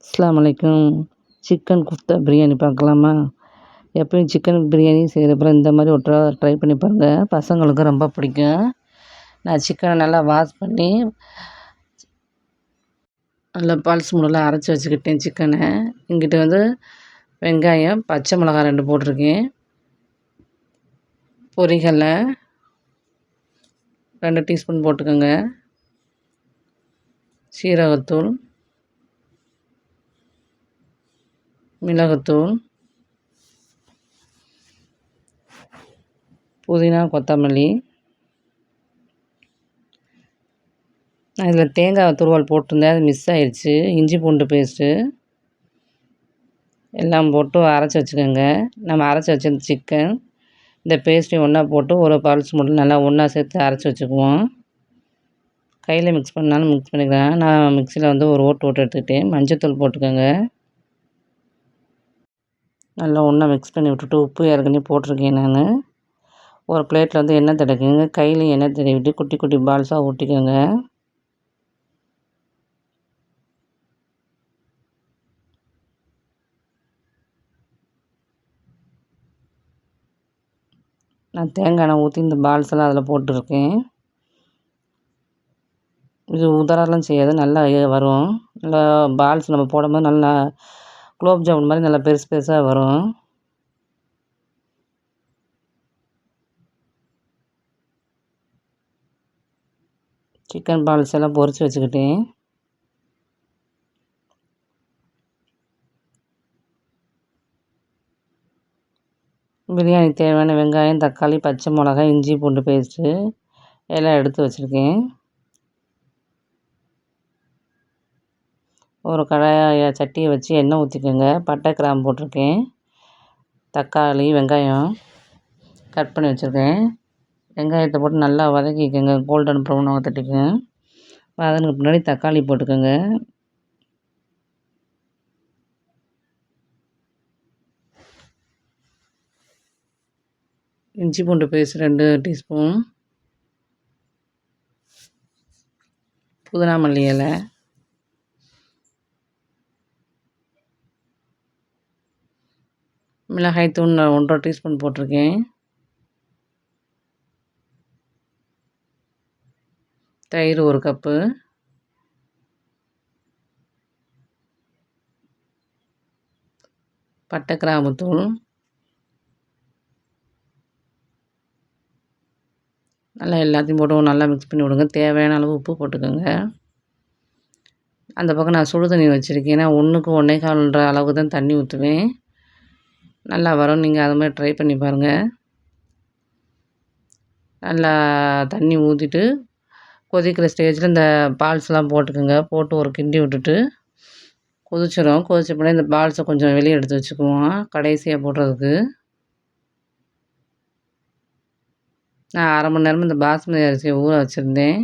அஸ்ஸலாமு அலைக்கும். சிக்கன் குஃப்தா பிரியாணி பார்க்கலாமா? எப்பயும் சிக்கன் பிரியாணி செய்கிறப்ப இந்த மாதிரி ஒரு ட்ரை பண்ணி பாருங்கள். பசங்களுக்கு ரொம்ப பிடிக்கும். நான் சிக்கனை நல்லா வாஷ் பண்ணி நல்லா பல்ஸ் மூடெல்லாம் அரைச்சி வச்சுக்கிட்டேன் சிக்கனை. இங்கிட்ட வந்து வெங்காயம், பச்சை மிளகாய் 2 போட்டிருக்கேன். பொரிகடலை 2 டீஸ்பூன் போட்டுக்கோங்க. சீரகத்தூள், மிளகுத்தூள், புதினா, கொத்தமல்லி. நான் இதில் தேங்காய் துருவல் போட்டிருந்தேன், அது மிஸ் ஆயிடுச்சு. இஞ்சி பூண்டு பேஸ்ட்டு எல்லாம் போட்டு அரைச்சி வச்சுக்கோங்க. நம்ம அரைச்சி வச்சிருந்த சிக்கன் இந்த பேஸ்ட்டையும் ஒன்றா போட்டு ஒரு பல்ஸ் மட்டும் நல்லா ஒன்றா சேர்த்து அரைச்சி வச்சுக்குவோம். கையில் மிக்ஸ் பண்ணாலும் மிக்ஸ் பண்ணிக்கலாம். நான் மிக்சியில் வந்து ஒரு ஓட்டு எடுத்துக்கிட்டேன். மஞ்சத்தூள் போட்டுக்கோங்க. நல்லா ஒன்றா மிக்ஸ் பண்ணி விட்டுட்டு உப்பு ஏற்கனவே போட்டிருக்கேன் நான். ஒரு பிளேட்டில் வந்து எண்ணெய் தடவிக்கோங்க. கையிலையும் எண்ணெய் தடவிட்டு குட்டி குட்டி பால்ஸாக ஊற்றிக்கோங்க. நான் தேங்காய் எண்ணெய் ஊற்றி இந்த பால்ஸ் எல்லாம் அதில் போட்டிருக்கேன். இது உதறலாம் செய்யாது, நல்லா வரும். நல்லா பால்ஸ் நம்ம போடும்போது நல்லா குலோப் ஜாமுன் மாதிரி நல்லா பெருசு பெருசாக வரும். சிக்கன் பால்ஸ் எல்லாம் பொரித்து வச்சுக்கிட்டேன். பிரியாணி தேவையான வெங்காயம், தக்காளி, பச்சை மிளகாய், இஞ்சி பூண்டு பேஸ்ட்டு எல்லாம் எடுத்து வச்சுருக்கேன். ஒரு சட்டியை வச்சு எண்ணெய் ஊற்றிக்கோங்க. பட்டை, கிராம்பு போட்டிருக்கேன். தக்காளி, வெங்காயம் கட் பண்ணி வச்சுருக்கேன். வெங்காயத்தை போட்டு நல்லா வதக்கிக்கோங்க. கோல்டன் ப்ரௌன் ஆகத்தட்டிக்கோங்க. வதங்கின பின்னாடி தக்காளி போட்டுக்கோங்க. இஞ்சி பூண்டு பேஸ்ட் 2 டீஸ்பூன். புதினா மல்லி இலை, மிளகாய்த்தூள் 1 டீஸ்பூன் போட்டிருக்கேன். தயிர் 1 கப்பு. பட்டை, கிராம்பு தூள், நல்லா எல்லாத்தையும் போட்டு நல்லா மிக்ஸ் பண்ணி விடுங்க. தேவையான அளவு உப்பு போட்டுக்கோங்க. அந்த பக்கம் நான் சுடு தண்ணி வச்சுருக்கேன். ஏன்னா 1க்கு 1 1/4 அளவுக்கு தான் தண்ணி ஊற்றுவேன். நல்லா வரும். நீங்கள் அது மாதிரி ட்ரை பண்ணி பாருங்கள். நல்லா தண்ணி ஊற்றிட்டு கொதிக்கிற ஸ்டேஜில் இந்த பால்ஸ்லாம் போட்டுக்கோங்க. போட்டு ஒரு கிண்டி விட்டுட்டு கொதிச்சிடும். கொதிச்ச பின்னாடி இந்த பால்ஸை கொஞ்சம் வெளியே எடுத்து வச்சுக்குவோம் கடைசியாக போடுறதுக்கு. நான் 1/2 மணி நேரமாக இந்த பாஸ்மதி அரிசியை ஊற வச்சுருந்தேன்.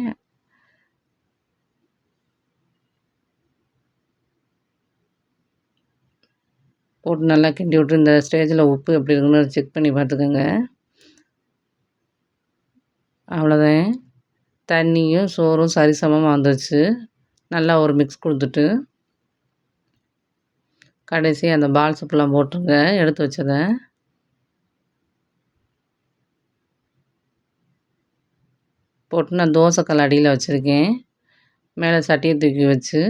போட்டு நல்லா கிண்டி விட்டு இந்த ஸ்டேஜில் உப்பு எப்படி இருக்குன்னு செக் பண்ணி பார்த்துக்கோங்க. அவ்வளோதான். தண்ணியும் சோறும் சரிசமமாக வந்துடுச்சு. நல்லா ஒரு மிக்ஸ் கொடுத்துட்டு கடைசி அந்த பால்ஸ் ஃபுல்லாக போட்டுருங்க எடுத்து வச்சதை. போட்டு நான் தோசைக்கல் அடியில் வச்சுருக்கேன். மேலே சட்டியை தூக்கி வச்சு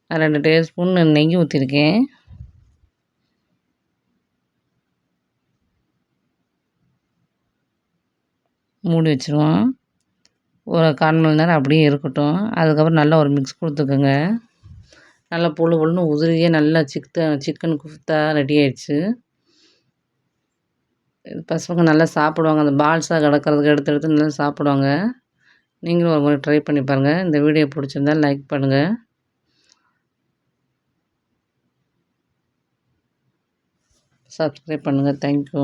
2 டீஸ்பூன் நெய் ஊற்றிருக்கேன். மூடி வச்சுருவோம். ஒரு 1/4 மணி நேரம் அப்படியே இருக்கட்டும். அதுக்கப்புறம் நல்லா ஒரு மிக்ஸ் கொடுத்துக்கோங்க. நல்லா பொழு பொழுன்னு உதிரியாக நல்லா சிக்கன் குஃப்தா ரெடி ஆயிடுச்சு. பசங்க நல்லா சாப்பிடுவாங்க. அந்த பால்ஸாக கிடக்கிறதுக்கு எடுத்து எடுத்து நல்லா சாப்பிடுவாங்க. நீங்களும் ஒரு முறை ட்ரை பண்ணி பாருங்கள். இந்த வீடியோ பிடிச்சிருந்தா லைக் பண்ணுங்கள். சப்ஸ்கிரைப் பண்ணுங்கள். தேங்க்யூ.